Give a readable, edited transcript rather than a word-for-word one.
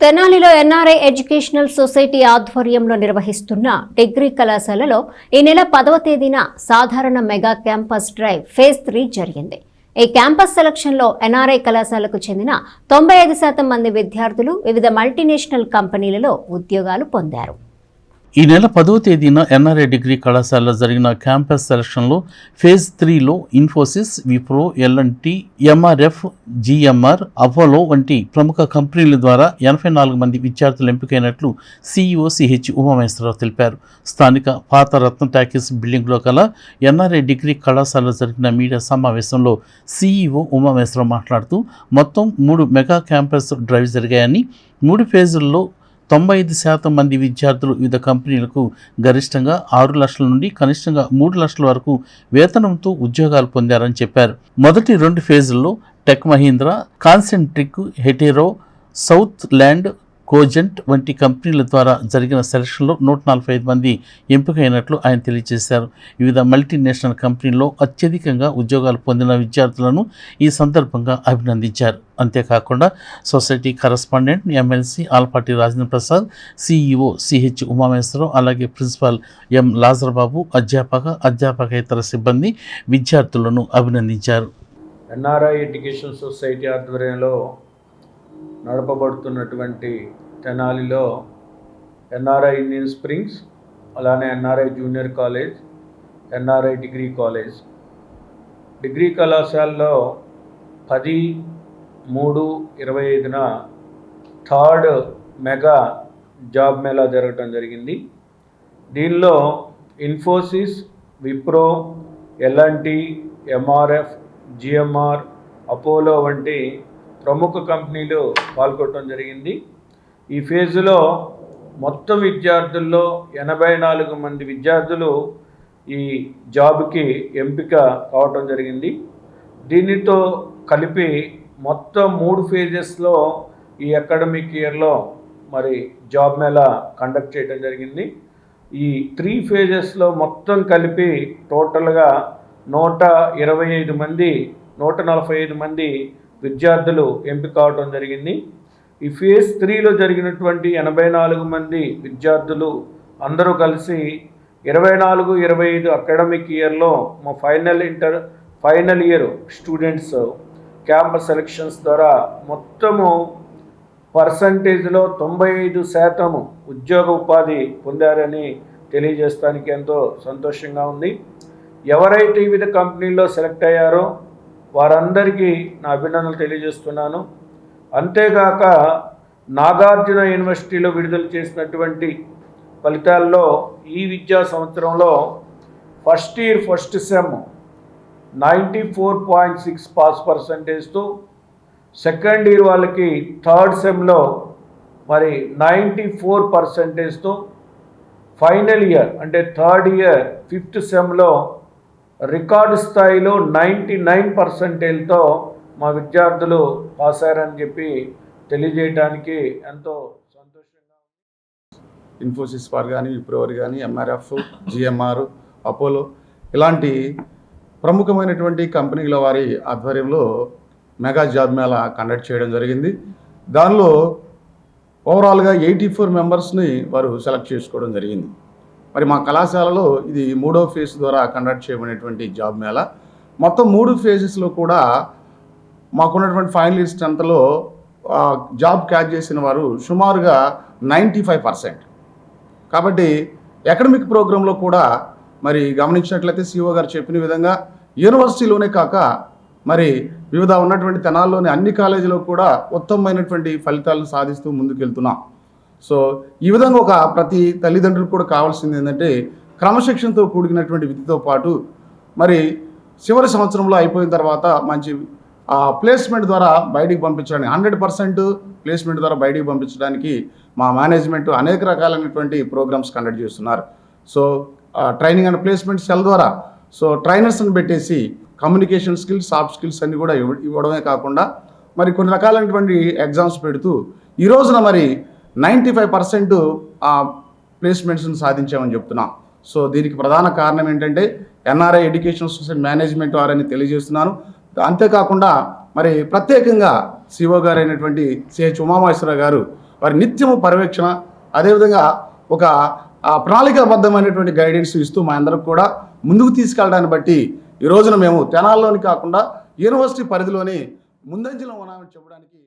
తెనాలిలో NRI educational society ఆధ్వర్యంలో నిర్వహిస్తున్న డిగ్రీ కళాశాలలో ఈ నెల 10వ తేదీన సాధారణ మెగా క్యాంపస్ డ్రైవ్ ఫేజ్ 3 జరిగింది. ఈ క్యాంపస్ సెలక్షన్లో ఎన్ఆర్ఐ కళాశాలకు చెందిన 95% మంది విద్యార్థులు వివిధ మల్టీనేషనల్ కంపెనీలలో ఉద్యోగాలు పొందారు. ఈ నెల 10వ తేదీన ఎన్ఆర్ఐ డిగ్రీ కళాశాలలో జరిగిన campus సెలక్షన్లో phase 3లో Infosys, Wipro, ఎల్&టి, MRF, GMR, Apollo వంటి ప్రముఖ కంపెనీల ద్వారా 84 మంది విద్యార్థులు ఎంపికైనట్లు సిఇఓ సిహెచ్ ఉమామహేశ్వరరావు తెలిపారు. స్థానిక పాత రత్న టాకీస్ బిల్డింగ్లో గల ఎన్ఆర్ఐ డిగ్రీ కళాశాలలో జరిగిన మీడియా సమావేశంలో సిఇఓ ఉమామహేశ్వరరావు మాట్లాడుతూ మొత్తం 3 మెగా క్యాంపస్ డ్రైవ్ జరిగాయని, 3 ఫేజుల్లో 95% మంది విద్యార్థులు వివిధ కంపెనీలకు గరిష్టంగా 6 లక్షల నుండి కనిష్టంగా 3 లక్షల వరకు వేతనంతో ఉద్యోగాలు పొందారని చెప్పారు. మొదటి 2 ఫేజుల్లో Tech Mahindra, Concentric, Hetero, South Land, Cogent వంటి కంపెనీల ద్వారా జరిగిన సెలక్షన్లో 145 మంది ఎంపికైనట్లు ఆయన తెలియజేశారు. వివిధ మల్టీనేషనల్ కంపెనీల్లో అత్యధికంగా ఉద్యోగాలు పొందిన విద్యార్థులను ఈ సందర్భంగా అభినందించారు. అంతేకాకుండా society correspondent MLC Alapati Rajendra Prasad, CEO CH Umamaheswararao, అలాగే ప్రిన్సిపాల్ ఎం లాజర్బాబు, అధ్యాపకేతర సిబ్బంది విద్యార్థులను అభినందించారు. ఎన్ఆర్ఐ ఎడ్యుకేషన్ సొసైటీ ఆధ్వర్యంలో నడపబడుతున్నటువంటి తెనాలిలో ఎన్ఆర్ఐ ఇండియన్ స్ప్రింగ్స్, అలానే NRI junior college, NRI degree college, degree కళాశాలలో 10/3/25న థర్డ్ మెగా జాబ్ మేళా జరగటం జరిగింది. దీనిలో Infosys, Wipro, ఎల్&టి, MRF, GMR, Apollo వంటి ప్రముఖ కంపెనీలు పాల్గొనడం జరిగింది. ఈ ఫేజులో మొత్తం విద్యార్థుల్లో 84 మంది విద్యార్థులు ఈ జాబ్కి ఎంపిక కావటం జరిగింది. దీనితో కలిపి మొత్తం 3 ఫేజెస్లో ఈ అకాడమిక్ ఇయర్లో మరి జాబ్ మేళా కండక్ట్ చేయడం జరిగింది. ఈ 3 ఫేజెస్లో మొత్తం కలిపి టోటల్గా 145 మంది విద్యార్థులు ఎంపిక కావడం జరిగింది. ఈ ఫేజ్ 3లో జరిగినటువంటి 84 మంది విద్యార్థులు అందరూ కలిసి 24-25 అకాడమిక్ ఇయర్లో మా final year students campus selections ద్వారా మొత్తము పర్సంటేజ్లో 95% ఉద్యోగ ఉపాధి పొందారని తెలియజేస్తానికి ఎంతో సంతోషంగా ఉంది. ఎవరైతే వివిధ కంపెనీల్లో సెలెక్ట్ అయ్యారో వారందరికీ నా అభినందనలు తెలియజేస్తున్నాను. అంతేగాక నాగార్జున యూనివర్సిటీలో విడుదల చేసినటువంటి ఫలితాల్లో ఈ విద్యా సంవత్సరంలో first year first sem 94.6 pass పర్సంటేజ్తో, సెకండ్ ఇయర్ వాళ్ళకి థర్డ్ సెమ్లో మరి 94%తో, ఫైనల్ ఇయర్ అంటే థర్డ్ ఇయర్ 5th సెమ్లో రికార్డు స్థాయిలో 99%తో మా విద్యార్థులు పాస్ అయ్యారని చెప్పి తెలియజేయడానికి ఎంతో సంతోషంగా ఉంది. ఇన్ఫోసిస్ వారు కానీ, విప్రో వారు కానీ, ఎంఆర్ఎఫ్, జిఎంఆర్, అపోలో ఇలాంటి ప్రముఖమైనటువంటి కంపెనీల వారి ఆధ్వర్యంలో మెగా జాబ్ మేళా కండక్ట్ చేయడం జరిగింది. దానిలో ఓవరాల్గా 84 మెంబర్స్ని వారు సెలెక్ట్ చేసుకోవడం జరిగింది. మరి మా కళాశాలలో ఇది 3వ ఫేజ్ ద్వారా కండక్ట్ చేయబడినటువంటి జాబ్ మేళా. మొత్తం 3 ఫేజెస్లో కూడా మాకున్నటువంటి ఫైనల్ ఇయర్ స్ట్రెంత్లో జాబ్ క్యాచ్ చేసిన వారు సుమారుగా 95%. కాబట్టి అకాడమిక్ ప్రోగ్రాంలో కూడా మరి గమనించినట్లయితే సిఓ గారు చెప్పిన విధంగా యూనివర్సిటీలోనే కాక మరి వివిధ ఉన్నటువంటి తెనాల్లోని అన్ని కాలేజీలో కూడా ఉత్తమమైనటువంటి ఫలితాలను సాధిస్తూ ముందుకెళ్తున్నాం. సో ఈ విధంగా ఒక ప్రతి తల్లిదండ్రులకు కూడా కావాల్సింది ఏంటంటే క్రమశిక్షణతో కూడినటువంటి విద్యతో పాటు మరి చివరి సంవత్సరంలో అయిపోయిన తర్వాత మంచి ప్లేస్మెంట్ ద్వారా బయటికి పంపించడానికి 100% ప్లేస్మెంట్ ద్వారా బయటికి పంపించడానికి మా మేనేజ్మెంట్ అనేక రకాలైనటువంటి ప్రోగ్రామ్స్ కండక్ట్ చేస్తున్నారు. So training and placement cell ద్వారా సో ట్రైనర్స్ని పెట్టేసి కమ్యూనికేషన్ స్కిల్స్, సాఫ్ట్ స్కిల్స్ అన్నీ కూడా ఇవ్వడమే కాకుండా మరి కొన్ని రకాలైనటువంటి ఎగ్జామ్స్ పెడుతూ ఈ రోజున మరి 95% ప్లేస్మెంట్స్ని సాధించామని చెప్తున్నాం. సో దీనికి ప్రధాన కారణం ఏంటంటే ఎన్ఆర్ఐ ఎడ్యుకేషన్ సొసైటీ మేనేజ్మెంట్ వారని తెలియజేస్తున్నాను. అంతేకాకుండా మరి ప్రత్యేకంగా సిఓ గారు అయినటువంటి సిహెచ్ ఉమామహేశ్వరరావు గారు వారి నిత్యము పర్యవేక్షణ, అదేవిధంగా ఒక ప్రణాళికాబద్ధమైనటువంటి గైడెన్స్ ఇస్తూ మా అందరికి కూడా ముందుకు తీసుకెళ్ళడాన్ని బట్టి ఈ రోజున మేము తెనాల్లోని కాకుండా యూనివర్సిటీ పరిధిలోని ముందంజలో ఉన్నామని చెప్పడానికి